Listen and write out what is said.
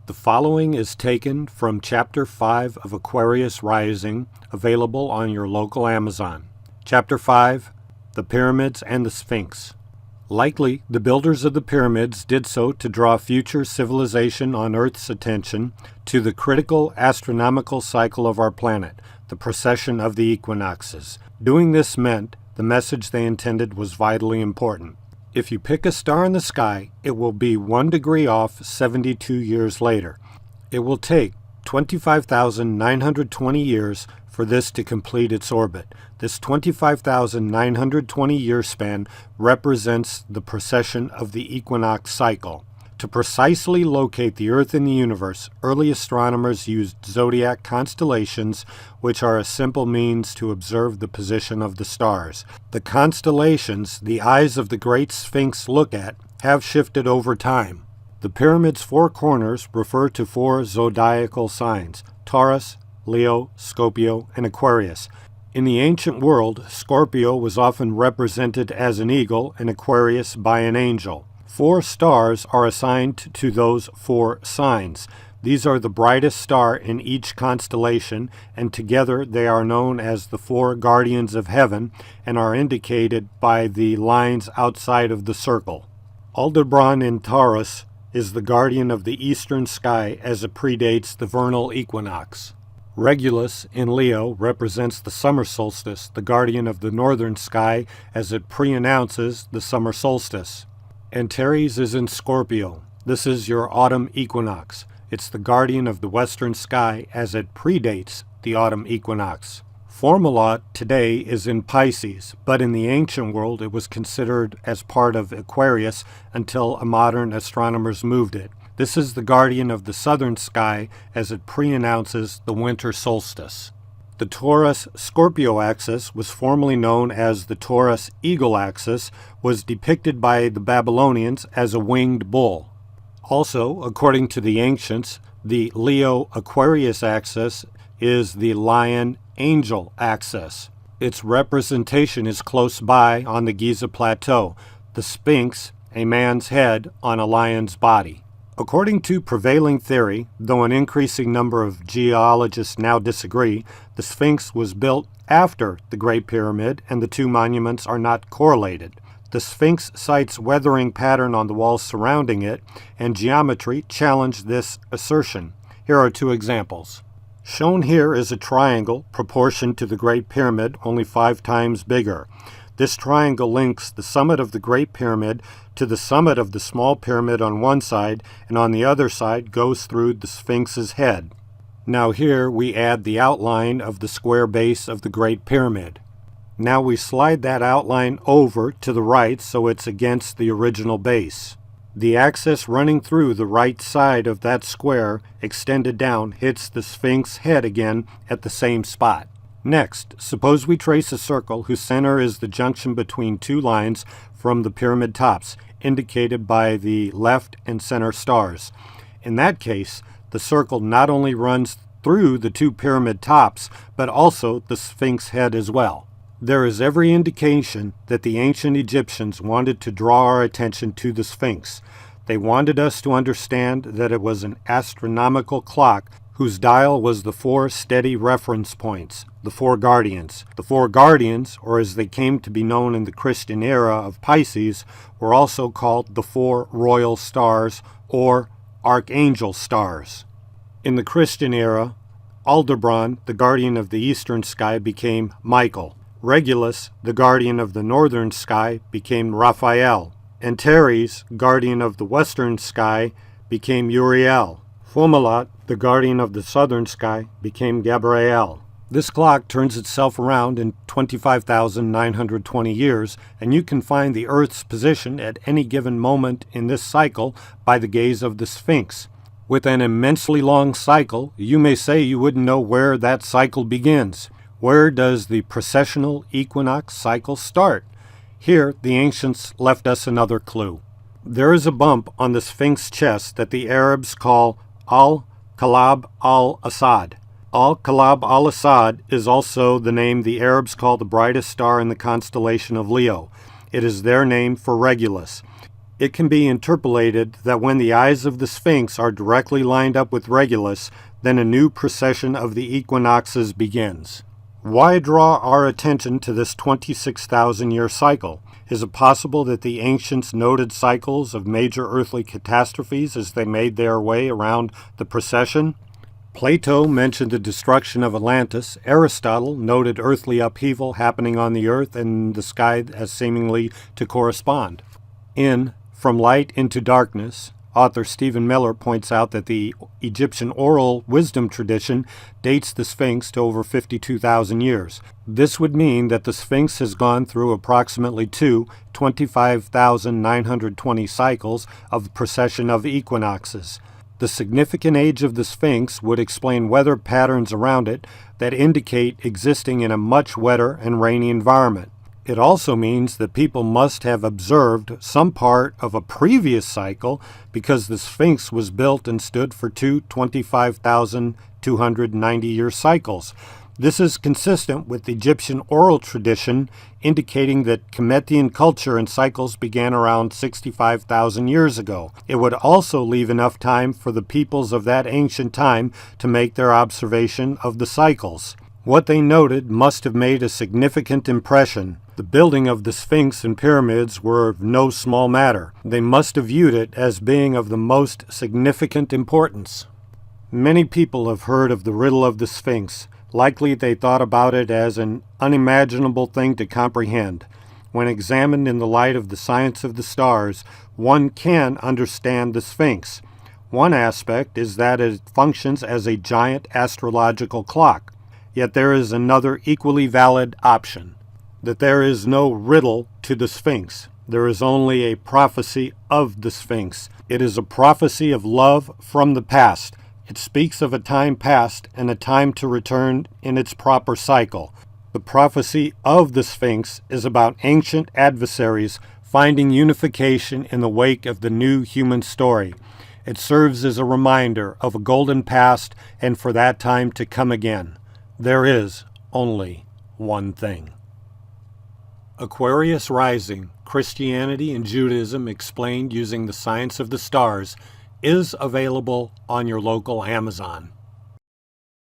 The following is taken from Chapter 5 of Aquarius Rising, available on your local Amazon. Chapter 5, The Pyramids and the Sphinx. Likely, the builders of the pyramids did so to draw future civilization on Earth's attention to the critical astronomical cycle of our planet, the precession of the equinoxes. Doing this meant the message they intended was vitally important. If you pick a star in the sky, it will be 1 degree off 72 years later. It will take 25,920 years for this to complete its orbit. This 25,920 year span represents the precession of the equinox cycle. To precisely locate the Earth in the universe, early astronomers used zodiac constellations, which are a simple means to observe the position of the stars. The constellations the eyes of the great Sphinx look at have shifted over time. The pyramid's 4 corners refer to 4 zodiacal signs: Taurus, Leo, Scorpio, and Aquarius. In the ancient world, Scorpio was often represented as an eagle and Aquarius by an angel. 4 stars are assigned to those 4 signs. These are the brightest star in each constellation, and together they are known as the 4 guardians of heaven and are indicated by the lines outside of the circle. Aldebaran in Taurus is the guardian of the eastern sky as it predates the vernal equinox. Regulus in Leo represents the summer solstice, the guardian of the northern sky as it pre-announces the summer solstice. Antares is in Scorpio. This is your autumn equinox. It's the guardian of the western sky as it predates the autumn equinox. Fomalhaut today is in Pisces, but in the ancient world it was considered as part of Aquarius until modern astronomers moved it. This is the guardian of the southern sky as it pre-announces the winter solstice. The Taurus-Scorpio axis, was formerly known as the Taurus-Eagle axis, was depicted by the Babylonians as a winged bull. Also, according to the ancients, the Leo-Aquarius axis is the Lion-Angel axis. Its representation is close by on the Giza plateau, the Sphinx, a man's head on a lion's body. According to prevailing theory, though an increasing number of geologists now disagree, the Sphinx was built after the Great Pyramid and the 2 monuments are not correlated. The Sphinx site's weathering pattern on the walls surrounding it and geometry challenge this assertion. Here are 2 examples. Shown here is a triangle proportioned to the Great Pyramid, only 5 times bigger. This triangle links the summit of the Great Pyramid to the summit of the small pyramid on one side, and on the other side goes through the Sphinx's head. Now here we add the outline of the square base of the Great Pyramid. Now we slide that outline over to the right so it's against the original base. The axis running through the right side of that square, extended down, hits the Sphinx head again at the same spot. Next, suppose we trace a circle whose center is the junction between 2 lines from the pyramid tops, indicated by the left and center stars. In that case, the circle not only runs through the 2 pyramid tops, but also the Sphinx head as well. There is every indication that the ancient Egyptians wanted to draw our attention to the Sphinx. They wanted us to understand that it was an astronomical clock whose dial was the 4 steady reference points, the 4 guardians. The 4 guardians, or as they came to be known in the Christian era of Pisces, were also called the 4 royal stars or archangel stars. In the Christian era, Aldebaran, the guardian of the eastern sky, became Michael. Regulus, the guardian of the northern sky, became Raphael. Antares, guardian of the western sky, became Uriel. Fomalhaut, the guardian of the southern sky, became Gabriel. This clock turns itself around in 25,920 years, and you can find the Earth's position at any given moment in this cycle by the gaze of the Sphinx. With an immensely long cycle, you may say you wouldn't know where that cycle begins. Where does the precessional equinox cycle start? Here, the ancients left us another clue. There is a bump on the Sphinx chest that the Arabs call Al-Kalab al-Asad. Al-Kalab al-Asad is also the name the Arabs call the brightest star in the constellation of Leo. It is their name for Regulus. It can be interpolated that when the eyes of the Sphinx are directly lined up with Regulus, then a new precession of the equinoxes begins. Why draw our attention to this 26,000-year cycle? Is it possible that the ancients noted cycles of major earthly catastrophes as they made their way around the precession? Plato mentioned the destruction of Atlantis. Aristotle noted earthly upheaval happening on the earth and the sky as seemingly to correspond. In From Light into Darkness, author Stephen Miller points out that the Egyptian oral wisdom tradition dates the Sphinx to over 52,000 years. This would mean that the Sphinx has gone through approximately 25,920 cycles of precession of equinoxes. The significant age of the Sphinx would explain weather patterns around it that indicate existing in a much wetter and rainy environment. It also means that people must have observed some part of a previous cycle because the Sphinx was built and stood for two 25,290-year cycles. This is consistent with the Egyptian oral tradition, indicating that Cometian culture and cycles began around 65,000 years ago. It would also leave enough time for the peoples of that ancient time to make their observation of the cycles. What they noted must have made a significant impression. The building of the Sphinx and pyramids were no small matter. They must have viewed it as being of the most significant importance. Many people have heard of the riddle of the Sphinx. Likely they thought about it as an unimaginable thing to comprehend. When examined in the light of the science of the stars, one can understand the Sphinx. One aspect is that it functions as a giant astrological clock. Yet there is another equally valid option, that there is no riddle to the Sphinx. There is only a prophecy of the Sphinx. It is a prophecy of love from the past. It speaks of a time past and a time to return in its proper cycle. The prophecy of the Sphinx is about ancient adversaries finding unification in the wake of the new human story. It serves as a reminder of a golden past and for that time to come again. There is only one thing. Aquarius Rising, Christianity and Judaism Explained Using the Science of the Stars is available on your local Amazon.